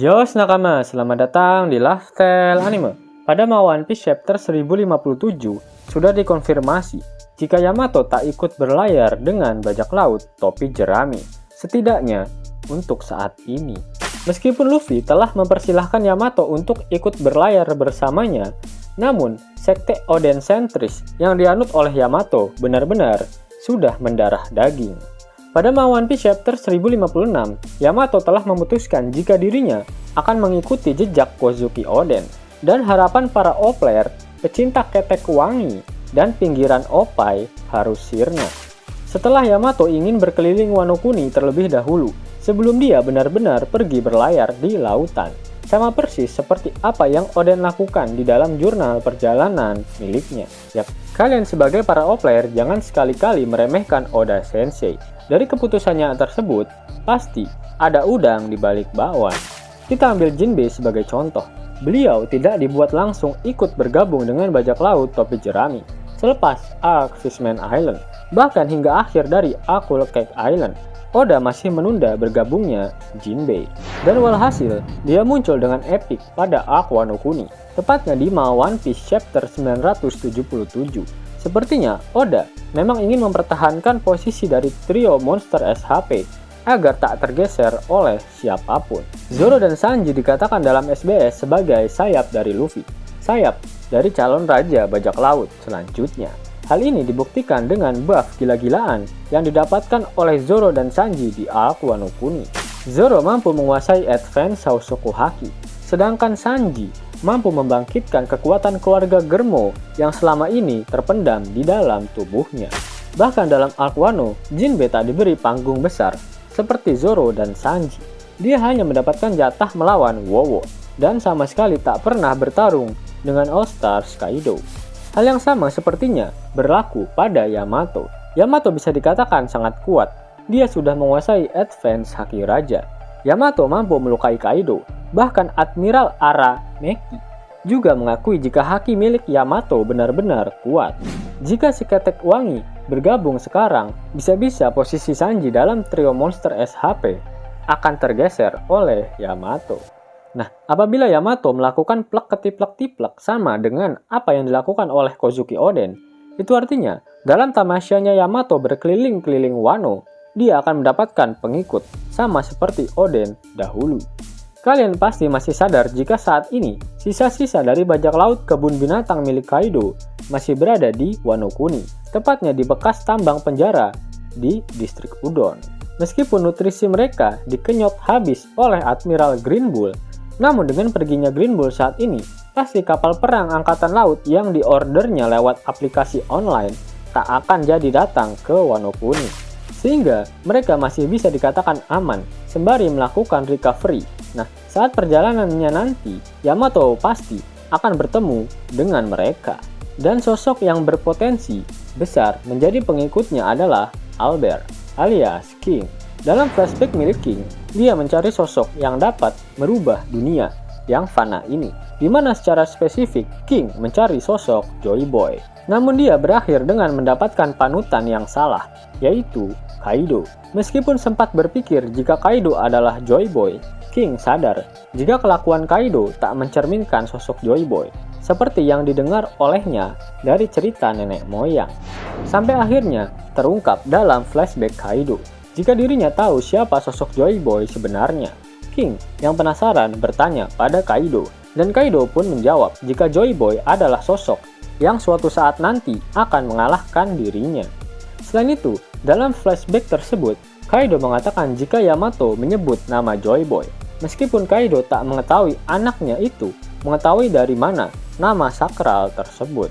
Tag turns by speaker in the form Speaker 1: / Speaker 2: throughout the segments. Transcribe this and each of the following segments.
Speaker 1: Yos nakama, selamat datang di Lifestyle Anime. Pada One Piece chapter 1057, sudah dikonfirmasi jika Yamato tak ikut berlayar dengan bajak laut topi jerami. Setidaknya untuk saat ini. Meskipun Luffy telah mempersilahkan Yamato untuk ikut berlayar bersamanya, namun sekte Oden sentris yang dianut oleh Yamato benar-benar sudah mendarah daging. Pada One Piece chapter 1056, Yamato telah memutuskan jika dirinya akan mengikuti jejak Kozuki Oden, dan harapan para O-player, pecinta ketek wangi, dan pinggiran Opai harus sirna. Setelah Yamato ingin berkeliling Wano Kuni terlebih dahulu, sebelum dia benar-benar pergi berlayar di lautan. Sama persis seperti apa yang Oden lakukan di dalam jurnal perjalanan miliknya. Yap, kalian sebagai para O-player jangan sekali-kali meremehkan Oda Sensei. Dari keputusannya tersebut, pasti ada udang di balik bakwan. Kita ambil Jinbe sebagai contoh. Beliau tidak dibuat langsung ikut bergabung dengan bajak laut topi jerami selepas arc Fishman Island. Bahkan hingga akhir dari arc Whole Cake Island, Oda masih menunda bergabungnya Jinbe. Dan walhasil, dia muncul dengan epic pada arc Wano Kuni, tepatnya di One Piece chapter 977. Sepertinya Oda memang ingin mempertahankan posisi dari trio monster SHP agar tak tergeser oleh siapapun. Zoro dan Sanji dikatakan dalam SBS sebagai sayap dari Luffy, sayap dari calon raja bajak laut selanjutnya. Hal ini dibuktikan dengan buff gila-gilaan yang didapatkan oleh Zoro dan Sanji di arc Wano Kuni. Zoro mampu menguasai Advanced Shousoku Haki, sedangkan Sanji mampu membangkitkan kekuatan keluarga Germo yang selama ini terpendam di dalam tubuhnya. Bahkan dalam arc Wano, Jinbe tak diberi panggung besar seperti Zoro dan Sanji. Dia hanya mendapatkan jatah melawan Wowo dan sama sekali tak pernah bertarung dengan All Stars Kaido. Hal yang sama sepertinya berlaku pada Yamato. Yamato bisa dikatakan sangat kuat. Dia sudah menguasai Advance Haki Raja. Yamato mampu melukai Kaido. Bahkan Admiral Arameki juga mengakui jika haki milik Yamato benar-benar kuat. Jika si ketek wangi bergabung sekarang, bisa-bisa posisi Sanji dalam trio monster SHP akan tergeser oleh Yamato. Nah, apabila Yamato melakukan plek ketiplek-tiplek sama dengan apa yang dilakukan oleh Kozuki Oden, itu artinya dalam tamasyanya Yamato berkeliling-keliling Wano, dia akan mendapatkan pengikut sama seperti Oden dahulu. Kalian pasti masih sadar jika saat ini sisa-sisa dari bajak laut kebun binatang milik Kaido masih berada di Wano Kuni, tepatnya di bekas tambang penjara di distrik Udon. Meskipun nutrisi mereka dikenyot habis oleh Admiral Green Bull, namun dengan perginya Green Bull saat ini, pasti kapal perang angkatan laut yang diordernya lewat aplikasi online tak akan jadi datang ke Wano Kuni. Sehingga mereka masih bisa dikatakan aman sembari melakukan recovery. Nah, saat perjalanannya nanti, Yamato pasti akan bertemu dengan mereka. Dan sosok yang berpotensi besar menjadi pengikutnya adalah Albert alias King. Dalam flashback milik King, dia mencari sosok yang dapat merubah dunia yang fana ini, di mana secara spesifik King mencari sosok Joy Boy. Namun dia berakhir dengan mendapatkan panutan yang salah, yaitu Kaido. Meskipun sempat berpikir jika Kaido adalah Joy Boy, King sadar jika kelakuan Kaido tak mencerminkan sosok Joy Boy, seperti yang didengar olehnya dari cerita nenek moyang. Sampai akhirnya terungkap dalam flashback Kaido, jika dirinya tahu siapa sosok Joy Boy sebenarnya. King yang penasaran bertanya pada Kaido, dan Kaido pun menjawab jika Joy Boy adalah sosok yang suatu saat nanti akan mengalahkan dirinya. Selain itu, dalam flashback tersebut, Kaido mengatakan jika Yamato menyebut nama Joy Boy, meskipun Kaido tak mengetahui anaknya itu mengetahui dari mana nama sakral tersebut.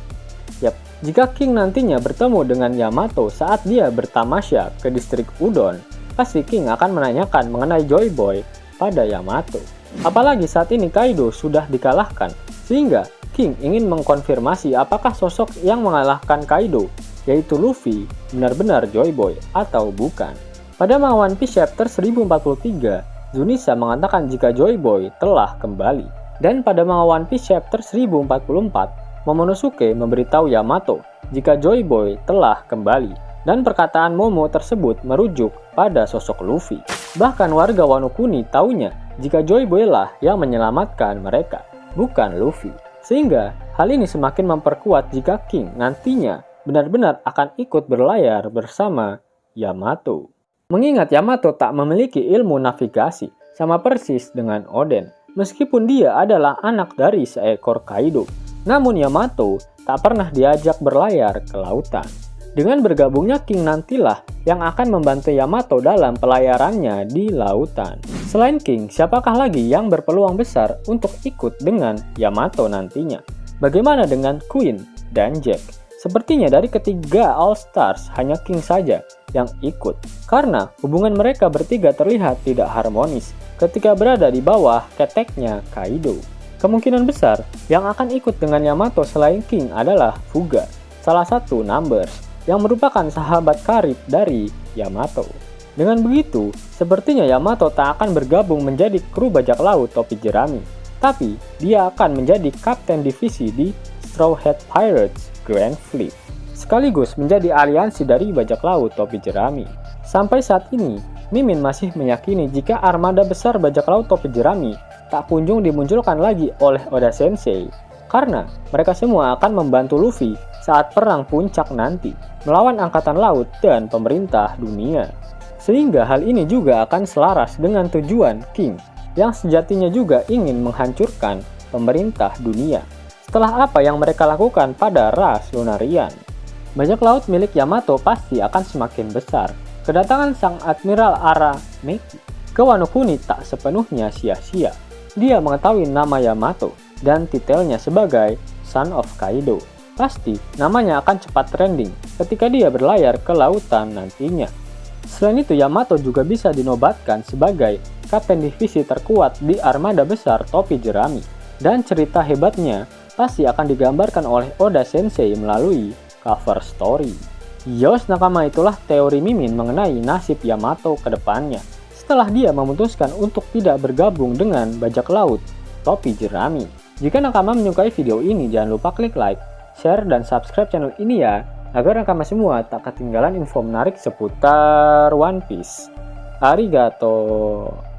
Speaker 1: Yap, jika King nantinya bertemu dengan Yamato saat dia bertamasya ke distrik Udon, pasti King akan menanyakan mengenai Joy Boy pada Yamato. Apalagi saat ini Kaido sudah dikalahkan, sehingga King ingin mengkonfirmasi apakah sosok yang mengalahkan Kaido, yaitu Luffy, benar-benar Joy Boy atau bukan. Pada One Piece chapter 1043, Zunisa mengatakan jika Joy Boy telah kembali. Dan pada One Piece chapter 1044, Momonosuke memberitahu Yamato jika Joy Boy telah kembali. Dan perkataan Momo tersebut merujuk pada sosok Luffy. Bahkan warga Wano Kuni taunya jika Joy Boy lah yang menyelamatkan mereka, bukan Luffy. Sehingga hal ini semakin memperkuat jika King nantinya benar-benar akan ikut berlayar bersama Yamato. Mengingat Yamato tak memiliki ilmu navigasi, sama persis dengan Oden. Meskipun dia adalah anak dari seekor Kaido, namun Yamato tak pernah diajak berlayar ke lautan. Dengan bergabungnya King nantilah yang akan membantu Yamato dalam pelayarannya di lautan. Selain King, siapakah lagi yang berpeluang besar untuk ikut dengan Yamato nantinya? Bagaimana dengan Queen dan Jack? Sepertinya dari ketiga All Stars hanya King saja yang ikut, karena hubungan mereka bertiga terlihat tidak harmonis ketika berada di bawah keteknya Kaido. Kemungkinan besar yang akan ikut dengan Yamato selain King adalah Fuga, salah satu Numbers, yang merupakan sahabat karib dari Yamato. Dengan begitu, sepertinya Yamato tak akan bergabung menjadi kru bajak laut topi jerami, tapi dia akan menjadi kapten divisi di Straw Hat Pirates Grand Fleet, sekaligus menjadi aliansi dari bajak laut topi jerami. Sampai saat ini, Mimin masih meyakini jika armada besar bajak laut topi jerami tak kunjung dimunculkan lagi oleh Oda Sensei, karena mereka semua akan membantu Luffy saat perang puncak nanti melawan angkatan laut dan pemerintah dunia. Sehingga hal ini juga akan selaras dengan tujuan King yang sejatinya juga ingin menghancurkan pemerintah dunia setelah apa yang mereka lakukan pada ras Lunarian. Bajak laut milik Yamato pasti akan semakin besar. Kedatangan sang Admiral Arameki ke Wano Kuni tak sepenuhnya sia-sia. Dia mengetahui nama Yamato dan titelnya sebagai Son of Kaido. Pasti namanya akan cepat trending ketika dia berlayar ke lautan nantinya. Selain itu, Yamato juga bisa dinobatkan sebagai kapten divisi terkuat di armada besar topi jerami. Dan cerita hebatnya pasti akan digambarkan oleh Oda Sensei melalui cover story. Yos nakama, itulah teori Mimin mengenai nasib Yamato ke depannya setelah dia memutuskan untuk tidak bergabung dengan bajak laut topi jerami. Jika nakama menyukai video ini, jangan lupa klik like, share, dan subscribe channel ini ya, agar nakama semua tak ketinggalan info menarik seputar One Piece. Arigato.